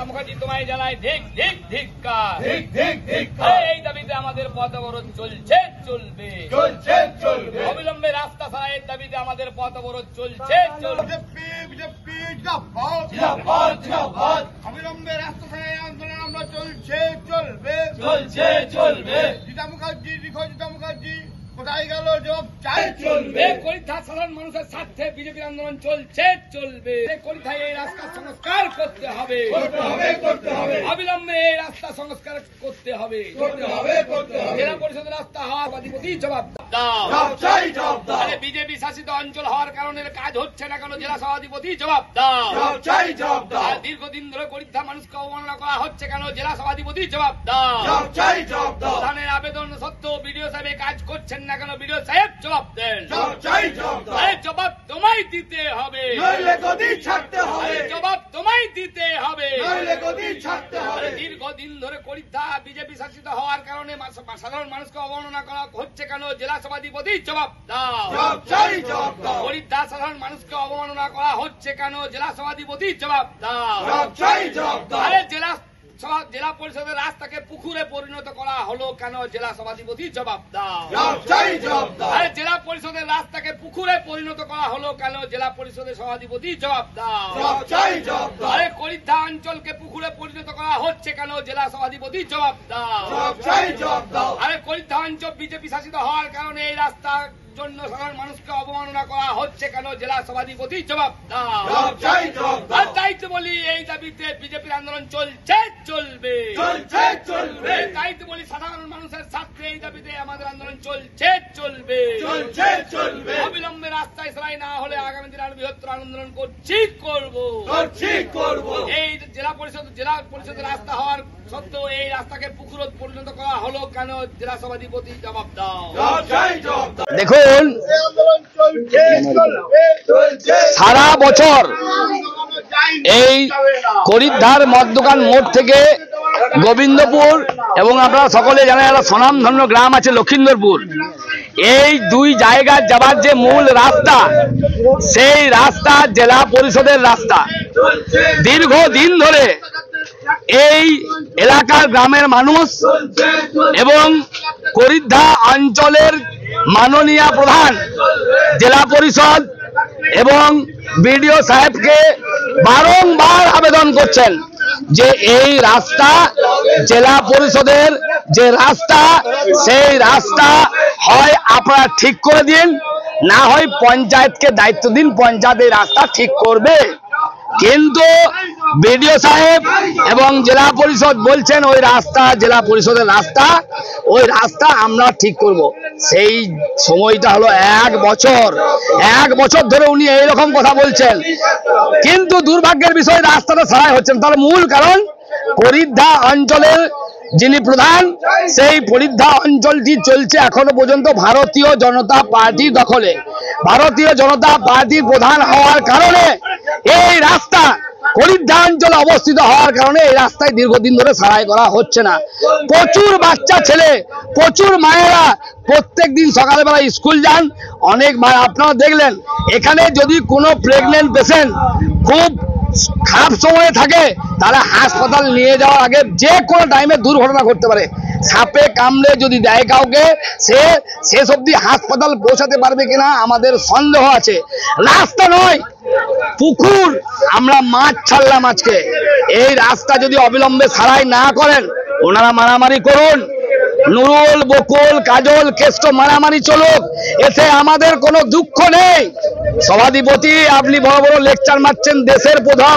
মুখার্জি তোমায় জানাই ধিক ধিক ধিক্কার। এই দাবিতে আমাদের পথ অবরোধ চলছে চলবে অবিলম্বে রাস্তা সারাইয়ের দাবিতে আমাদের পথ অবরোধ চলছে চলবে অবিলম্বে রাস্তা সারাই আন্দোলন আমরা চলছে চলবে জিতা মুখার্জি জিতা মুখার্জি কোথায় গেল জব চাই চলবে পরীক্ষা সাধারণ মানুষের স্বার্থে বিজেপির আন্দোলন চলছে চলবে পরীক্ষায় এই রাস্তার সংস্কার করতে হবে অবিলম্বে এই রাস্তা সংস্কার করতে হবে জেলা পরিষদের রাস্তা হওয়ার বাদী জবাব দাও। বিজেপি শাসিত অঞ্চল হওয়ার কারণে কাজ হচ্ছে না কেন জেলা সভাধিপতি জবাব দাও। দীর্ঘদিন ধরে পরীক্ষা মানুষকে অবমাননা করা হচ্ছে কেন জেলা সভাধিপতি জবাব দাও। প্রধানের আবেদন সত্ত্বেও বিডিও সাহেব কাজ করছেন না কেন বিডিও সাহেব জবাব দেন। জবাব তোমায় দিতে হবে, জবাব তোমায় দিতে হবে। দীর্ঘদিন ধরে পরীক্ষা বিজেপি শাসিত হওয়ার কারণে সাধারণ মানুষকে অবমাননা করা হচ্ছে কেন জেলা সভাধিপতি জবাব দাও। পরীক্ষা সাধারণ মানুষকে অবমাননা করা হচ্ছে কেন জেলা সভাধিপতি জবাব দাও। জেলা পরিষদের রাস্তাকে পুকুরে পরিণত করা হলো কেন জেলা সভাধিপতি জবাব দাও। জেলা পরিষদের রাস্তাকে পুকুরে পরিণত করা হলো কেন জেলা পরিষদের সভাধিপতি জবাব দাও। করিদ্ধা অঞ্চলকে পুকুরে পরিণত করা হচ্ছে কেন জেলা সভাধিপতি জবাব দাও। করিদ্ধা অঞ্চল বিজেপি শাসিত হওয়ার কারণে এই রাস্তার জন্য সাধারণ মানুষকে অবমাননা করা হচ্ছে কেন জেলা সভাধিপতি জবাব দাও। তাই তো বলি এই দাবিতে বিজেপির আন্দোলন চলছে চলবে তাই তো বলি সাধারণ মানুষের স্বার্থে এই দাবিতে আমাদের আন্দোলন চলছে চলবে অবিলম্বে রাস্তায় সারাই না হলে আগামী দিনে আরো বৃহত্তর আন্দোলন করব। এই জেলা পরিষদের রাস্তা হওয়ার সত্ত্বেও এই রাস্তাকে পুকুরে পরিণত করা হলো কেন জেলা সভাধিপতি জবাব দাও। দেখুন, সারা বছর এই করিদ্ধার মদ-দোকান মোড় থেকে গোবিন্দপুর এবং আপনারা সকলে জানেন একটা স্বনামধন্য গ্রাম আছে লক্ষিন্দরপুর, এই দুই জায়গার যাবার যে মূল রাস্তা সেই রাস্তা জেলা পরিষদের রাস্তা। দীর্ঘদিন ধরে এই এলাকার গ্রামের মানুষ এবং করিদ্ধা অঞ্চলের মাননীয় প্রধান জেলা পরিষদ এবং বিডিও সাহেবকে বারংবার আবেদন করছেন যে এই রাস্তা জেলা পরিষদের যে রাস্তা সেই রাস্তা হয় আপনারা ঠিক করে দিন, না হয় পঞ্চায়েতকে দায়িত্ব দিন, পঞ্চায়েত এই রাস্তা ঠিক করবে। কিন্তু বিডিও সাহেব এবং জেলা পরিষদ বলছেন ওই রাস্তা জেলা পরিষদের রাস্তা, ওই রাস্তা আমরা ঠিক করব। সেই সময়টা হলো এক বছর ধরে উনি এইরকম কথা বলছেন, কিন্তু দুর্ভাগ্যের বিষয় রাস্তাটা সারাই হচ্ছে না। তার মূল কারণ করিদ্ধা অঞ্চলের যিনি প্রধান, সেই পরিদ্ধা অঞ্চলটি চলছে এখনো পর্যন্ত ভারতীয় জনতা পার্টির দখলে। ভারতীয় জনতা পার্টির প্রধান হওয়ার কারণে এই রাস্তা করিদ্ধা অঞ্চলে অবস্থিত হওয়ার কারণে এই রাস্তায় দীর্ঘদিন ধরে সারাই করা হচ্ছে না। প্রচুর বাচ্চা ছেলে, প্রচুর মায়েরা প্রত্যেক দিন সকালবেলা স্কুল যান। অনেক মায়েরা আপনারা দেখলেন, এখানে যদি কোনো প্রেগনেন্ট পেশেন্ট খুব খারাপ সময়ে থাকে তাহলে হাসপাতাল নিয়ে যাওয়ার আগে যে কোনো টাইমে দুর্ঘটনা ঘটতে পারে। সাপে কামড়ে যদি দেয় কাউকে, সে শেষ অবধি হাসপাতাল পৌঁছাতে পারবে কিনা আমাদের সন্দেহ আছে। রাস্তা নয় পুকুর, আমরা মাছ ছাড়লাম আজকে। এই রাস্তা যদি অবিলম্বে সারাই না করেন, ওনারা মারামারি করুন, নুরুল, বকুল, কাজল, কেষ্ট মারামারি চলুক, এতে আমাদের কোনো দুঃখ নেই। সভাধিপতি আপনি বড় বড় লেকচার মারছেন, দেশের প্রথম,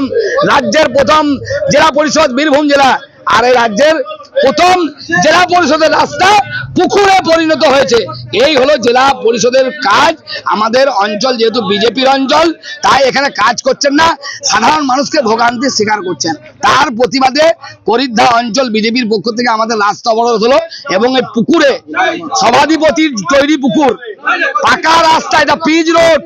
রাজ্যের প্রথম জেলা পরিষদ বীরভূম জেলা, আর এই রাজ্যের প্রথম জেলা পরিষদের রাস্তা পুকুরে পরিণত হয়েছে। এই হলো জেলা পরিষদের কাজ। আমাদের অঞ্চল যেহেতু বিজেপির অঞ্চল, তাই এখানে কাজ করছেন না, সাধারণ মানুষকে ভোগান্তির শিকার করছেন। তার প্রতিবাদে করিদ্ধা অঞ্চল বিজেপির পক্ষ থেকে আমাদের রাস্তা অবরোধ হলো এবং এই পুকুরে সভাধিপতির তৈরি পুকুর, পাকা রাস্তা, এটা পিচ রোড,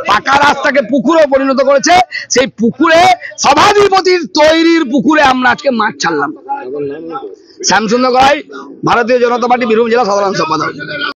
পাকা রাস্তাকে পুকুরে পরিণত করেছে। সেই পুকুরে সভাধিপতির তৈরির পুকুরে আমরা আজকে মাছ ছাড়লাম। শ্যামসুন্দর গড়াই, ভারতীয় জনতা পার্টি বীরভূম জেলা সাধারণ সম্পাদক।